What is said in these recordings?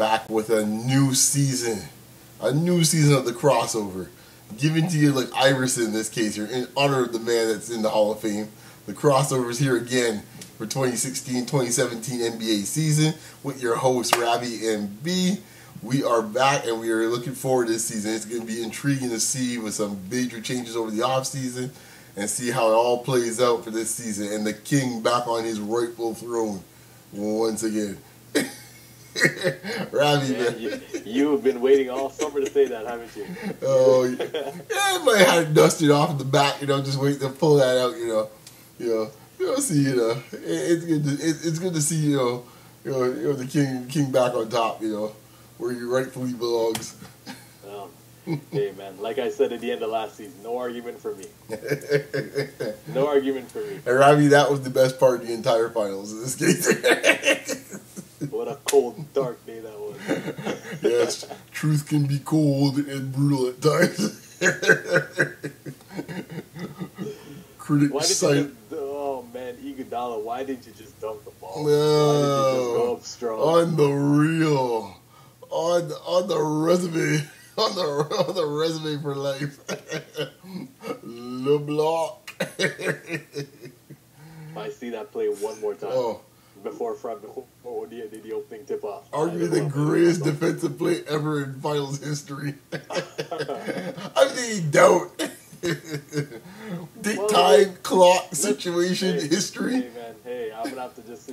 back with a new season of the crossover, given to you like Iverson in this case here, in honor of the man that's in the Hall of Fame. The crossover's here again for 2016-2017 NBA season with your hosts, Ravi and B. We are back and we are looking forward to this season. It's going to be intriguing to see with some major changes over the offseason and see how it all plays out for this season. And the king back on his rightful throne once again. Ravi, man, you have been waiting all summer to say that, haven't you? Oh, yeah, I might have it dusted off in the back, just waiting to pull that out, see, it's good to see, the king back on top, where he rightfully belongs. Hey, man, like I said at the end of last season, no argument for me. No argument for me. And Ravi, that was the best part of the entire finals in this case. What a cold, dark day that was. Yes, truth can be cold and brutal at times. Critics cite... Oh, man, Iguodala, why didn't you just dunk the ball? No. Why did you just go up strong? On the real. On the resume. On the resume for life. LeBlanc. If I see that play one more time before the opening tip off. Arguably the greatest defensive play ever in finals history. I mean, don't. Time, clock, situation, history. Hey, man, I'm going to have to just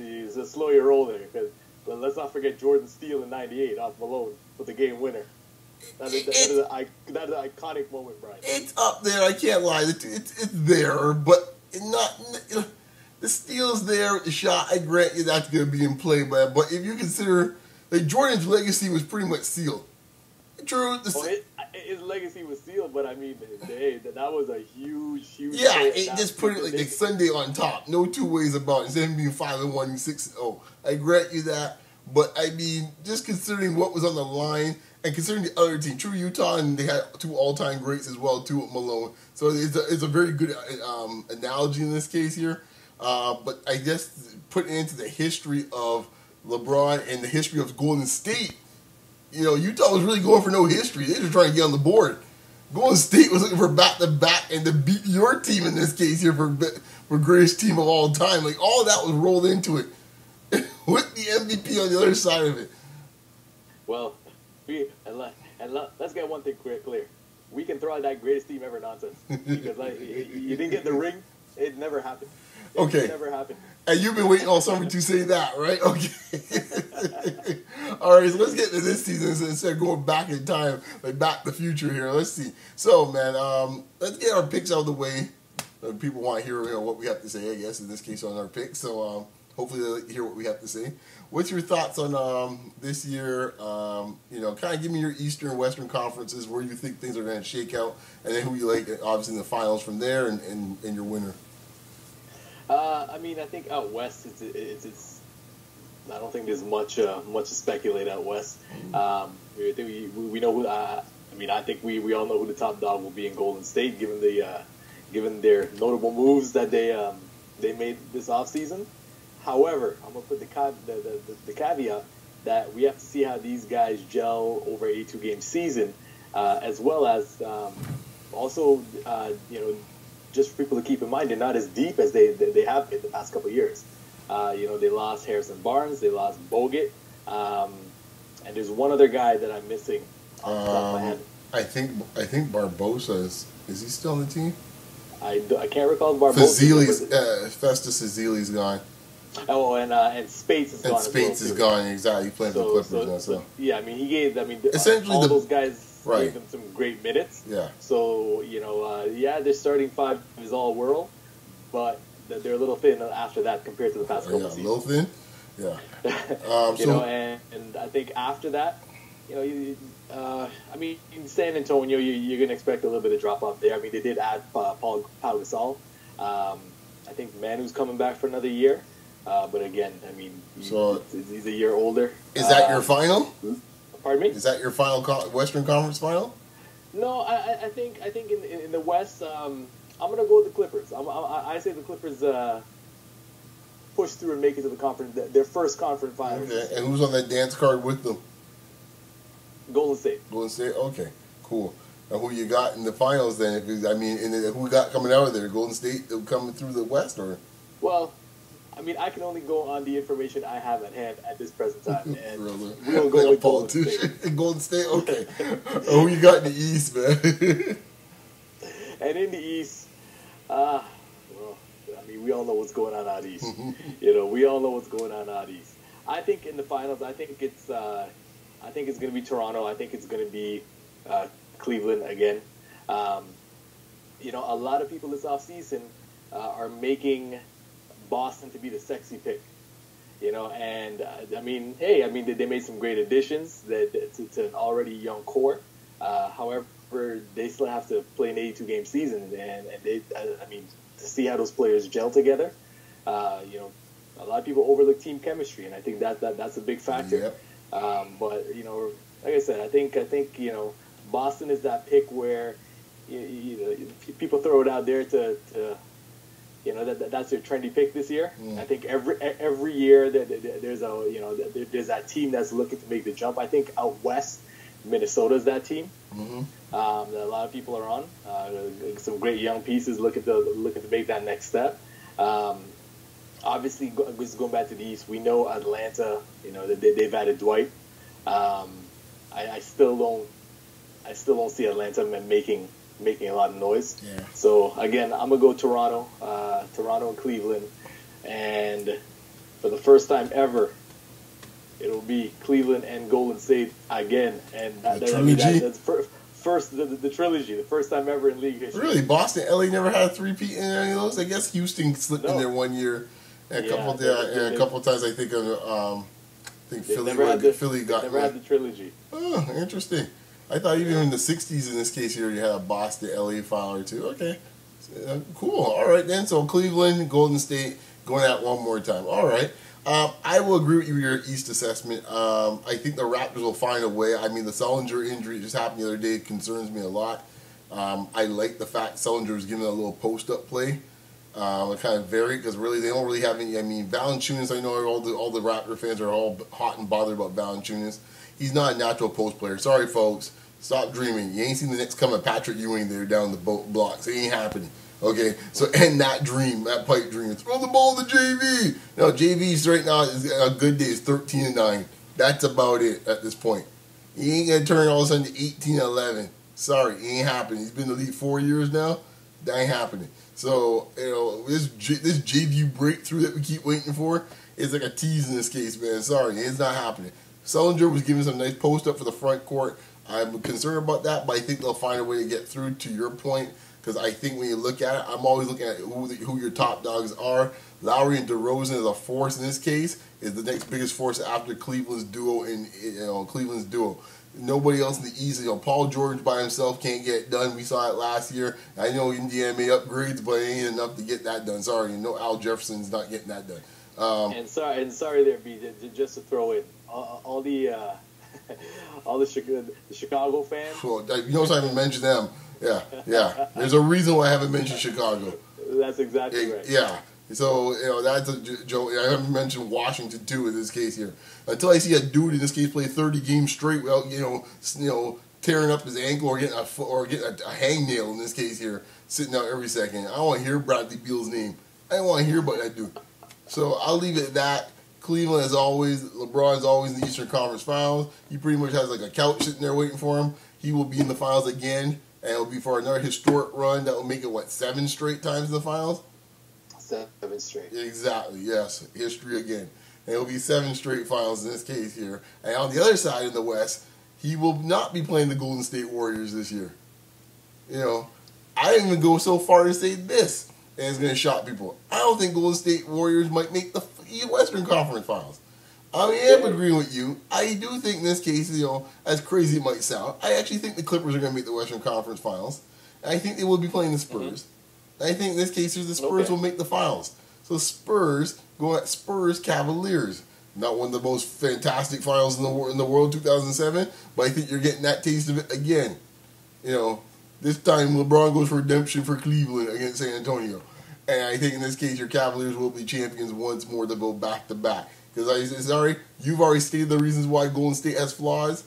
slow your roll there. Because let's not forget Jordan Steele in '98 off Malone with the game winner. That is an iconic moment, Brian. It's up there. I can't lie. It's there, but not. The steal's there. The shot, I grant you, that's going to be in play, but if you consider Jordan's legacy was pretty much sealed. True. His legacy was sealed, but I mean, that was a huge. Yeah, it just put it like Sunday on top. No two ways about it. Instead of being 5-1, 6-0. I grant you that, but I mean, just considering what was on the line. And considering the other team, true Utah, and they had two all-time greats as well, too, with Malone. So it's a very good analogy in this case here. But I guess putting into the history of LeBron and the history of Golden State, Utah was really going for no history. They were just trying to get on the board. Golden State was looking for back-to-back and to beat your team in this case here for greatest team of all time. Like, all of that was rolled into it with the MVP on the other side of it. Well... let's get one thing clear. We can throw out that greatest team ever nonsense. Because you didn't get the ring, it never happened. It never happened. And you've been waiting all summer to say that, right? Okay. All right, so let's get into this season instead of going back in time, like Back to the Future here. Let's see. So, man, let's get our picks out of the way. People want to hear what we have to say, I guess, in this case on our picks. So, hopefully they'll hear what we have to say. What's your thoughts on this year? Kind of give me your Eastern and Western conferences, where you think things are going to shake out, and then who you like, obviously, in the finals from there, and your winner. I think out west, it's I don't think there's much to speculate out west. We know who. I think we all know who the top dog will be in Golden State, given their notable moves that they made this offseason. However, I'm going to put the caveat that we have to see how these guys gel over a 2-game season, as well as also, just for people to keep in mind, they're not as deep as they have been the past couple of years. They lost Harrison Barnes, they lost Bogut, and there's one other guy that I'm missing off the top of my head. I think Barbosa is he still on the team? I can't recall Barbosa. Festus Ezeli's gone. Oh, and Spates is gone. And Spates is gone. Exactly, he's playing for the Clippers now. So yeah, essentially all those guys gave them some great minutes. Yeah. So their starting five is all world, but they're a little thin after that compared to the past couple seasons. A little thin. Yeah. And I think after that, in San Antonio, you're going to expect a little bit of drop off there. I mean, they did add Pau Gasol. I think Manu's coming back for another year. But again, he's a year older. Is that your final? Pardon me? Is that your final Western Conference final? No, I think in the West, I'm gonna go with the Clippers. I say the Clippers push through and make it to the conference, their first conference finals. Okay. And who's on that dance card with them? Golden State. Golden State. Okay, cool. Now, who you got in the finals then? I mean, and then who we got coming out of there? Golden State coming through the West, or? Well, I mean, I can only go on the information I have at hand at this present time, and Really? we'll go with Golden State. Golden State. Okay. Who you got in the East, man? And in the East, well, I mean, we all know what's going on out East. You know, we all know what's going on out East. I think in the finals, I think it's going to be Toronto. I think it's going to be Cleveland again. You know, a lot of people this offseason are making Boston to be the sexy pick. You know, and I mean, hey, I mean, they made some great additions to an already young core. However, they still have to play an 82-game season, and they, I mean, to see how those players gel together, you know, a lot of people overlook team chemistry, and I think that's a big factor. Yep. But you know, like I said, I think you know, Boston is that pick where you know, people throw it out there to you know, that's their trendy pick this year. I think every year there's there's that team that's looking to make the jump. I think out west, Minnesota's that team. That a lot of people are on. Some great young pieces looking to make that next step. Obviously, just going back to the East, we know Atlanta. You know, they've added Dwight. I still don't see Atlanta making a lot of noise. Yeah. So again, I'm gonna go Toronto and Cleveland, and for the first time ever, it'll be Cleveland and Golden State again, and that's first the trilogy, the first time ever in league history. Really, Boston, LA never had a three-peat in any of those. I guess Houston slipped in there one year, and a couple of times. I think Philly got never had the trilogy. Oh, interesting. I thought even in the 60s, in this case here, you had a Boston, LA final or two. Okay. Cool. All right, then. So Cleveland, Golden State, going at one more time. All right. I will agree with you with your East assessment. I think the Raptors will find a way. I mean, the Sullinger injury just happened the other day. It concerns me a lot. I like the fact Sullinger was giving a little post-up play. It kind of varied because really they don't really have any. I mean, Valanciunas, I know all the Raptor fans are all hot and bothered about Valanciunas. He's not a natural post player. Sorry, folks. Stop dreaming. You ain't seen the Knicks come at Patrick Ewing there down the blocks. It ain't happening. Okay, so end that dream, that pipe dream. Throw the ball to JV. No, JV's right now is a good day is 13-9. That's about it at this point. He ain't gonna turn all of a sudden to 18-11. Sorry, it ain't happening. He's been in the league 4 years now. That ain't happening. So you know this JV breakthrough that we keep waiting for is like a tease in this case, man. Sorry, it's not happening. Sullinger was giving some nice post up for the front court. I'm concerned about that, but I think they'll find a way to get through. To your point. Because I think when you look at it, I'm always looking at who your top dogs are. Lowry and DeRozan is a force in this case. Is the next biggest force after Cleveland's duo Cleveland's duo. Nobody else in the East. Paul George by himself can't get it done. We saw it last year. I know Indiana made upgrades, but it ain't enough to get that done. Sorry, Al Jefferson's not getting that done. And sorry there, B. Just to throw in all the Chicago fans. Well, you notice I haven't mentioned them. Yeah. There's a reason why I haven't mentioned Chicago. That's exactly right. Yeah. So, that's a joke. I haven't mentioned Washington, too, in this case here. Until I see a dude in this case play 30 games straight without, tearing up his ankle or getting a hangnail in this case here, sitting out every second. I don't want to hear Bradley Beal's name. I don't want to hear about that dude. So, I'll leave it at that. Cleveland, as always, LeBron's always in the Eastern Conference Finals. He pretty much has like a couch sitting there waiting for him. He will be in the finals again. And it'll be for another historic run that will make it, 7 straight times in the finals? 7 straight. Exactly, yes. History again. And it'll be 7 straight finals in this case here. And on the other side in the West, he will not be playing the Golden State Warriors this year. I didn't even go so far to say this, and it's going to shock people. I don't think Golden State Warriors might make the Western Conference Finals. I am agreeing with you. I do think in this case, as crazy it might sound, I actually think the Clippers are going to make the Western Conference Finals. And I think they will be playing the Spurs. I think in this case, the Spurs will make the finals. So Spurs go at Spurs Cavaliers. Not one of the most fantastic finals in the world, 2007, but I think you're getting that taste of it again. This time LeBron goes for redemption for Cleveland against San Antonio. And I think in this case, your Cavaliers will be champions once more to go back to back. Because you've already stated the reasons why Golden State has flaws.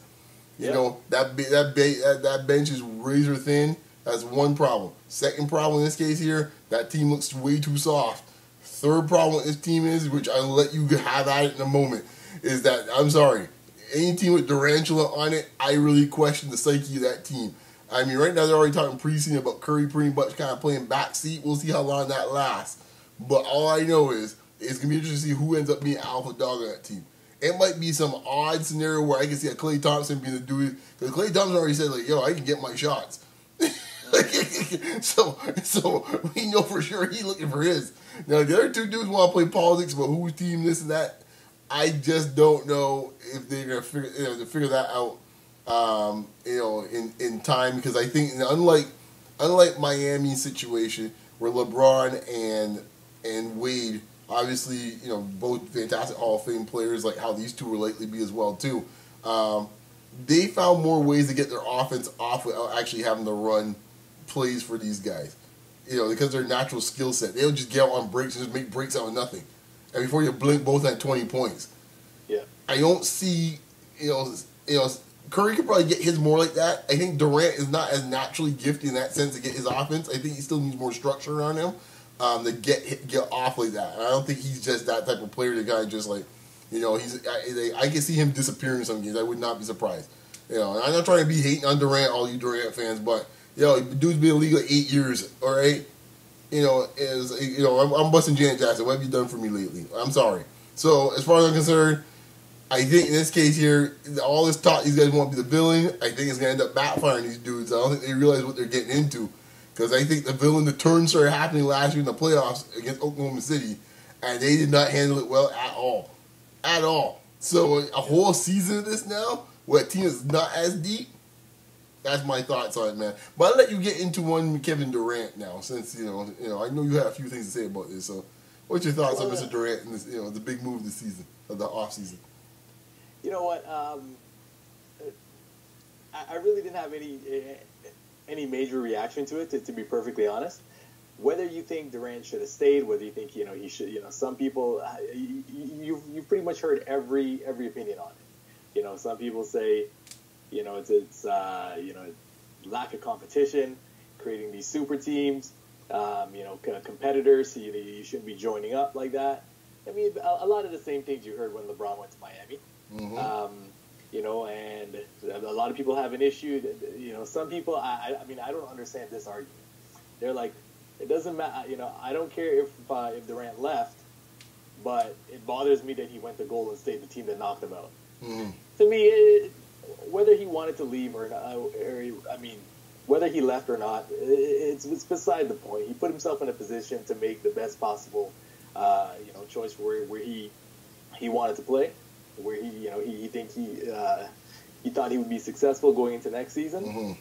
You know, that bench is razor thin. That's one problem. Second problem in this case here, that team looks way too soft. Third problem with this team is, which I'll let you have at it in a moment, is that, I'm sorry, any team with Durantula on it, I really question the psyche of that team. I mean, right now they're already talking preseason about Curry pretty much kind of playing backseat. We'll see how long that lasts. But all I know is it's going to be interesting to see who ends up being alpha dog on that team. It might be some odd scenario where I can see a Klay Thompson being the dude. Because Klay Thompson already said, like, yo, I can get my shots. so we know for sure he's looking for his. Now, the other two dudes want to play politics about whose team this and that. I just don't know if they're going to figure that out, in time. Because I think, unlike Miami's situation, where LeBron and Wade, obviously, both fantastic Hall of Fame players, like how these two will likely be as well, too. They found more ways to get their offense off without actually having to run plays for these guys. Because their natural skill set. They'll just get out on breaks and just make breaks out of nothing. And before you blink, both had 20 points. Yeah. I don't see, Curry could probably get his more like that. I think Durant is not as naturally gifted in that sense to get his offense. I think he still needs more structure around him to get off like that. And I don't think he's just that type of player to kind of just like, I can see him disappearing in some games. I would not be surprised. And I'm not trying to be hating on Durant, all you Durant fans, but dude's been in the league like 8 years, all right? I'm busting Janet Jackson. What have you done for me lately? I'm sorry. So as far as I'm concerned, I think in this case here, all this talk these guys want to be the villain, I think it's going to end up backfiring these dudes. I don't think they realize what they're getting into. Because I think the turn started happening last year in the playoffs against Oklahoma City, and they did not handle it well at all. At all. So a whole season of this now, where a team is not as deep, that's my thoughts on it, man. But I'll let you get into one Kevin Durant now, since, I know you have a few things to say about this. So what's your thoughts on Mr. Durant and this, the big move this season, of the off season? You know what? I really didn't have any major reaction to it, to be perfectly honest. Whether you think Durant should have stayed, whether you think he should, some people you've pretty much heard every opinion on it. Some people say, it's lack of competition, creating these super teams, competitors. You shouldn't be joining up like that. I mean, a lot of the same things you heard when LeBron went to Miami. Mm-hmm. And a lot of people have an issue. Some people, I don't understand this argument. They're like, it doesn't matter. I don't care if Durant left, but it bothers me that he went to Golden State, the team that knocked him out. Mm-hmm. To me, whether he wanted to leave or not, whether he left or not, it's beside the point. He put himself in a position to make the best possible, choice for where he wanted to play, where he thought he would be successful going into next season. Mm-hmm.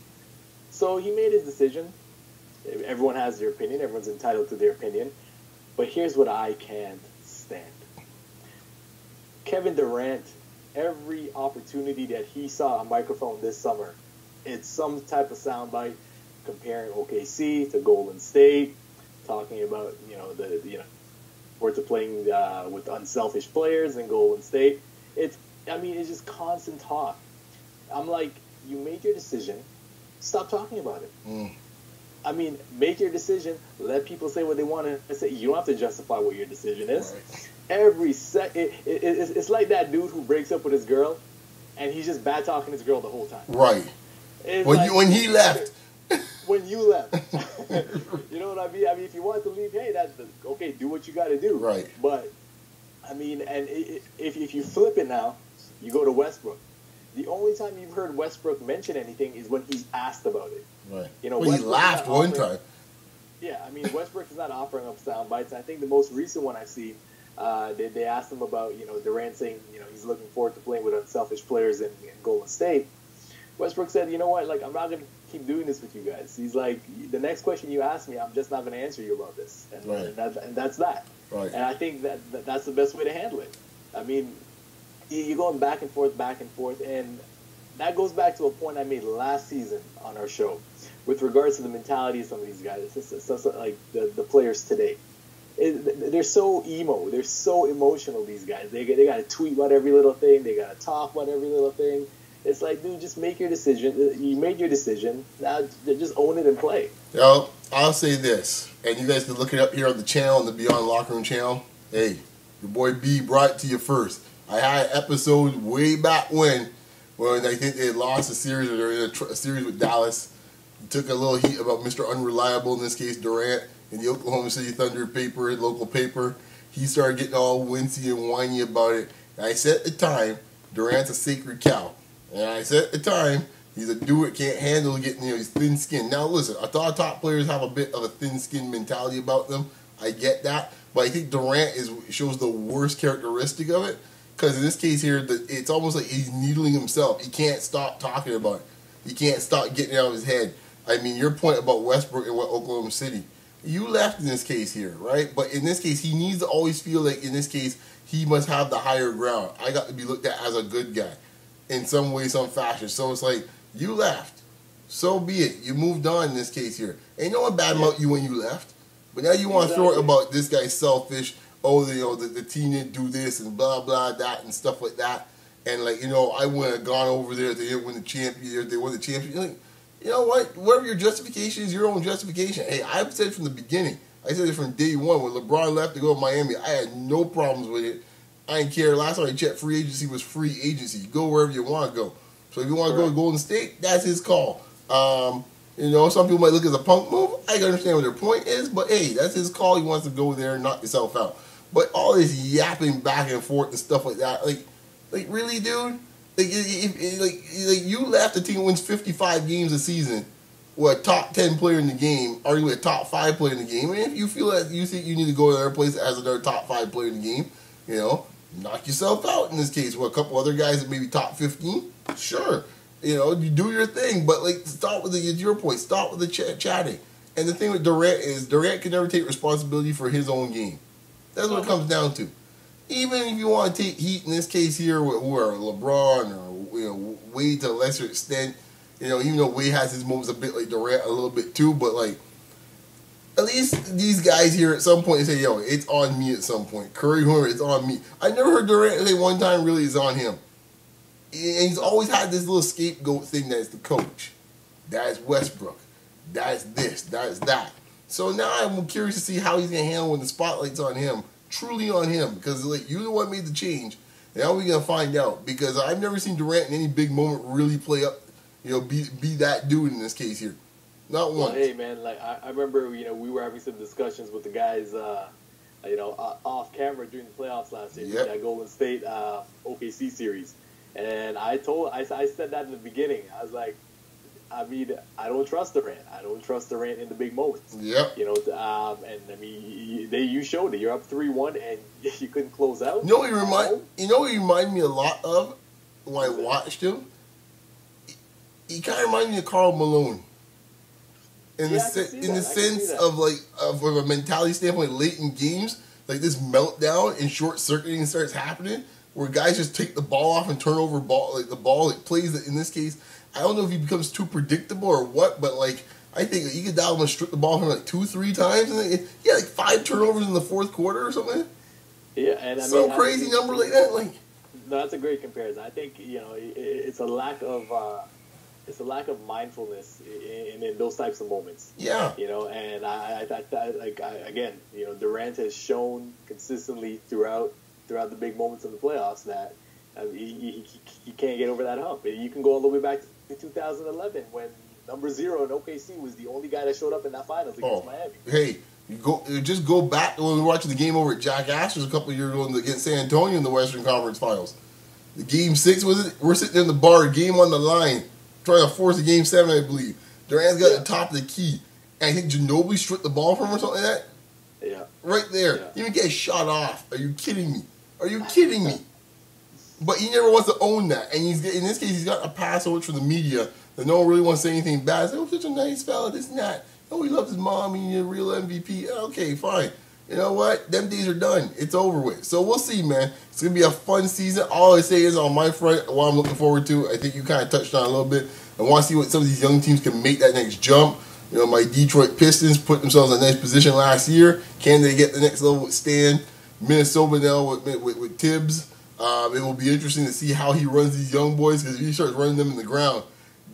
So he made his decision. Everyone has their opinion. Everyone's entitled to their opinion. But here's what I can't stand. Kevin Durant, every opportunity that he saw a microphone this summer, it's some type of soundbite comparing OKC to Golden State, talking about we're playing with unselfish players in Golden State. It's just constant talk. I'm like, you made your decision, stop talking about it. Mm. Make your decision. Let people say what they want to say. You don't have to justify what your decision is. Right. It's like that dude who breaks up with his girl, and he's just bad talking his girl the whole time. Right. When he left. When you left. You know what I mean? If you want to leave, hey, that's okay. Do what you got to do. Right. But if you flip it now, you go to Westbrook. The only time you've heard Westbrook mention anything is when he's asked about it. Right. He laughed one time. Yeah, Westbrook is not offering up sound bites. I think the most recent one I've seen, they asked him about, Durant saying, he's looking forward to playing with unselfish players in Golden State. Westbrook said, you know what, I'm not going to keep doing this with you guys. He's like, the next question you ask me, I'm just not going to answer you about this. And, right. and that's that. Right. And I think that's the best way to handle it. You're going back and forth, and that goes back to a point I made last season on our show with regards to the mentality of some of these guys. It's like the players today. They're so emo. They're so emotional, these guys. They got to tweet about every little thing. They got to talk about every little thing. It's like, dude, just make your decision. You made your decision. Now just own it and play. I'll say this, and you guys can look it up here on the channel, on the Beyond Locker Room channel. Hey, your boy B brought it to you first. I had an episode way back when I think they had lost a series, or they were in a series with Dallas. He took a little heat about Mr. Unreliable, in this case Durant, in the Oklahoma City Thunder paper, local paper. He started getting all wincy and whiny about it. And I said at the time, Durant's a sacred cow. And I said at the time, he's a do-it, can't handle getting, he's thin skin. Now listen, I thought top players have a bit of a thin skin mentality about them. I get that. But I think Durant shows the worst characteristic of it. Because in this case here, it's almost like he's needling himself. He can't stop talking about it. He can't stop getting it out of his head. I mean, your point about Westbrook and what Oklahoma City, you left in this case here, right? But in this case, he needs to always feel like, in this case, he must have the higher ground. I got to be looked at as a good guy in some way, some fashion. So it's like, you left. So be it. You moved on in this case here. Ain't no one bad about you when you left. But now you want to throw it about this guy's selfish. Oh, the team didn't do this and blah, blah, that and stuff like that. And like, I wouldn't have gone over there if they didn't win the champion. If they won the championship. Like, you know what? Whatever your justification is, your own justification. Hey, I've said from the beginning. I said it from day one. When LeBron left to go to Miami, I had no problems with it. I didn't care. Last time I checked, free agency was free agency. Go wherever you want to go. So if you want to go to Golden State, that's his call. Some people might look at a punk move. I can understand what their point is, but hey, that's his call. He wants to go there and knock himself out. But all this yapping back and forth and stuff like that, like really, dude? Like you left a team that wins 55 games a season with a top 10 player in the game, arguably a top 5 player in the game. And if you feel that you think you need to go to another place that has another top 5 player in the game, knock yourself out in this case. With a couple other guys that maybe top 15, sure. You do your thing, but stop with your point. Stop with the chatting. And the thing with Durant is Durant can never take responsibility for his own game. That's what it comes down to. Even if you want to take heat in this case here with LeBron or Wade to a lesser extent, even though Wade has his moments a bit like Durant a little bit too, but at least these guys here at some point say, yo, it's on me at some point. Curry, whoever, it's on me. I never heard Durant say one time really it's on him. And he's always had this little scapegoat thing that is the coach. That is Westbrook. That is this. That is that. So now I'm curious to see how he's going to handle when the spotlight's on him. Truly on him. Because you're the one who made the change. Now we're going to find out. Because I've never seen Durant in any big moment really play up, be that dude in this case here. Not once. Well, hey, man, I remember, we were having some discussions with the guys, off camera during the playoffs last year. Yep. That Golden State OKC series. And I said that in the beginning. I was like, I don't trust Durant. I don't trust Durant in the big moments. Yep. You showed it. You're up 3-1 and you couldn't close out. He reminded me a lot of when I watched him? He kind of reminded me of Karl Malone. In the sense of a mentality standpoint, late in games, this meltdown and short circuiting starts happening, where guys just take the ball off and turn over the ball plays that in this case. I don't know if he becomes too predictable or what, but I think Iguodala must strip the ball from 2-3 times, and he had 5 turnovers in the fourth quarter or something. Yeah, and some crazy number like that. No, that's a great comparison. I think it's a lack of mindfulness in those types of moments. Yeah. And again, Durant has shown consistently throughout the big moments of the playoffs that he can't get over that hump. You can go all the way back to 2011 when number 0 in OKC was the only guy that showed up in that finals against Miami. Hey, just go back to when we were watching the game over at Jack Astor's a couple of years ago against San Antonio in the Western Conference Finals. The game 6 was it? We're sitting in the bar, game on the line, trying to force a game 7, I believe. Durant's got the top of the key, and I think Ginobili stripped the ball from him or something like that. Yeah, right there. Yeah. He even get shot off. Are you kidding me? But he never wants to own that. And in this case, he's got a pass over for the media that no one really wants to say anything bad. Say, such a nice fella, this and that. Oh, he loves his mom, he's a real MVP. Okay, fine. You know what? Them days are done. It's over with. So we'll see, man. It's going to be a fun season. All I say is on my front, what I'm looking forward to, I think you kind of touched on a little bit. I want to see what some of these young teams can make that next jump. My Detroit Pistons put themselves in a nice position last year. Can they get the next level with Stan? Minnesota now with Tibbs. It will be interesting to see how he runs these young boys, because if he starts running them in the ground,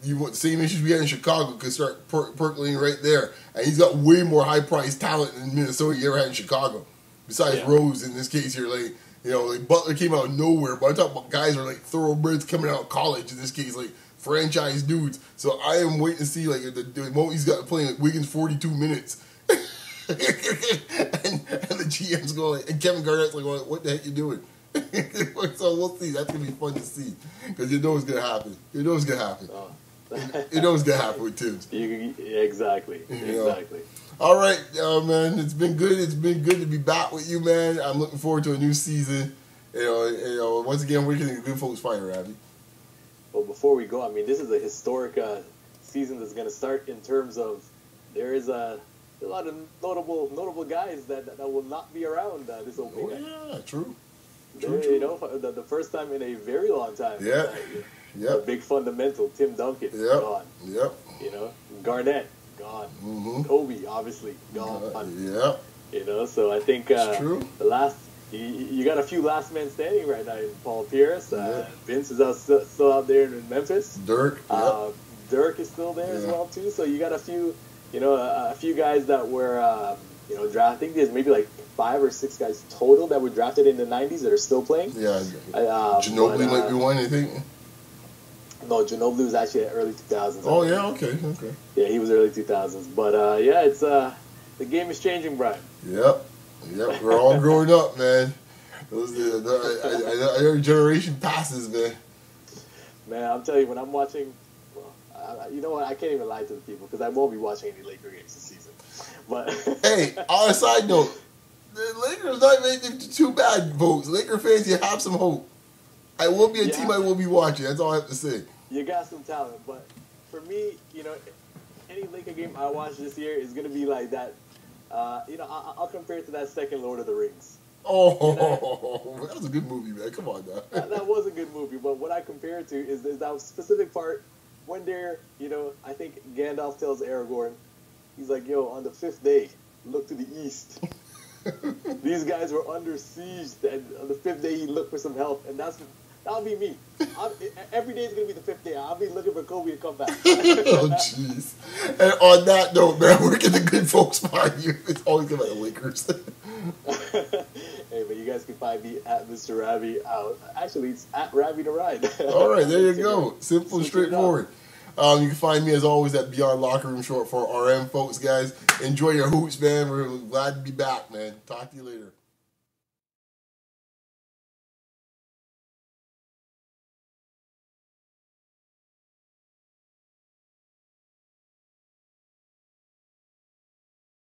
you want the same issues we had in Chicago could start percolating right there. And he's got way more high-priced talent in Minnesota you ever had in Chicago. Besides Rose in this case here, like, you know, like Butler came out of nowhere, but I talk about guys who are like thoroughbreds coming out of college in this case, like franchise dudes. So I am waiting to see like the moment he's got playing like Wiggins 42 minutes. and the GM's going, and Kevin Garnett's like, what the heck you doing? So we'll see. That's gonna be fun to see, because you know it's gonna happen. You know it's gonna happen. Oh. You know it's gonna happen with Tibbs. Exactly. Exactly. All right, man. It's been good. It's been good to be back with you, man. I'm looking forward to a new season. You know. Once again, where can the good folks find you, Ravi? Well, before we go, I mean, this is a historic season that's going to start in terms of there is a lot of notable guys that will not be around this opening night. Yeah, true. You know, the first time in a very long time. Yeah. A big fundamental, Tim Duncan, gone. Yep. You know, Garnett, gone. Mm-hmm. Kobe, obviously, gone. Yep. You know, so I think true. The last, you got a few last men standing right now in Paul Pierce. Vince is still out there in Memphis. Dirk. Dirk is still there as well, too. So you got a few, you know, a few guys that were, you know, drafted. I think there's maybe like 5 or 6 guys total that were drafted in the 90s that are still playing. Yeah. Ginobili might be one, I think. No, Ginobili was actually early 2000s. Oh, yeah, okay. Yeah, he was early 2000s. But, yeah, it's the game is changing, Brian. Yep, we're all growing up, man. Every generation passes, man. Man, I'm telling you, when I'm watching, well, you know what, I can't even lie to the people, because I won't be watching any Laker games this season. But hey, on a side note, the Lakers not making too bad, folks. Laker fans, you have some hope. I will be a team I will be watching. That's all I have to say. You got some talent, but for me, you know, any Laker game I watch this year is going to be like that. You know, I'll compare it to that second Lord of the Rings. Oh, that was a good movie, man. Come on now. That was a good movie, but what I compare it to is that specific part when they're, you know, I think Gandalf tells Aragorn, he's like, yo, on the 5th day, look to the east. These guys were under siege, and on the 5th day, he looked for some help, and that'll be me. Every day is going to be the 5th day. I'll be looking for Kobe to come back. Oh, jeez. And on that note, man, where can the good folks find you? It's always about the Lakers. Hey, but you guys can find me at Mr. Ravi. Actually, it's at Ravi to Ride. All right, there you go. Simple and straightforward. You can find me, as always, at Beyond Locker Room, short for RM, folks, guys. Enjoy your hoops, man. We're glad to be back, man. Talk to you later.